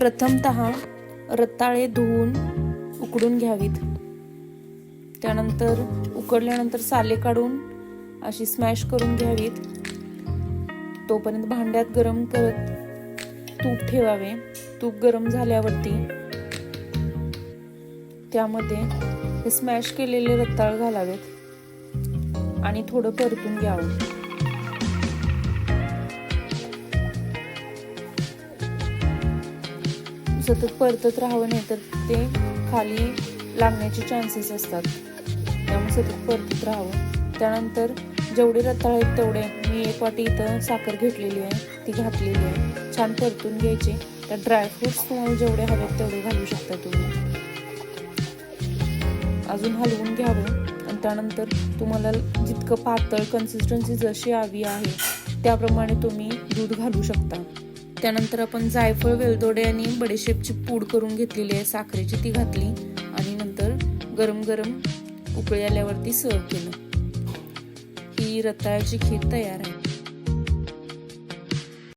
प्रथमतः रताळे धुवून उकडून घ्यावीत. त्यानंतर उकडल्यानंतर साले काढून अशी स्मॅश करून घ्यावीत. तोपर्यंत भांड्यात गरम करत तूप ठेवावे. तूप गरम झाल्यावरती त्यामध्ये हे स्मॅश केलेले रताळ घालावेत आणि थोडं परतून घ्यावं. सतत परतत राहावं, नाही तर ते खाली लागण्याचे चान्सेस असतात. त्यामुळे सतत परतत राहावं. त्यानंतर जेवढे रताळ आहेत तेवढे मी 1 वाटी इथं साखर घेतलेली आहे, ती घातलेली आहे. छान परतून घ्यायचे. त्यात ड्रायफ्रुट्स तुम्हाला जेवढे हवेत तेवढे घालू शकता तुम्ही. अजून हलवून घ्यावं आणि त्यानंतर तुम्हाला जितकं पातळ कन्सिस्टन्सी जशी हवी आहे त्याप्रमाणे तुम्ही दूध घालू शकता. त्यानंतर आपण जायफळ, वेलदोडे आणि बडीशेपची पूड करून घेतलेली आहे साखरेची, ती घातली आणि नंतर गरम गरम उकळी आल्यावरती सर्व केलं. ही रताळ्याची खीर तयार आहे.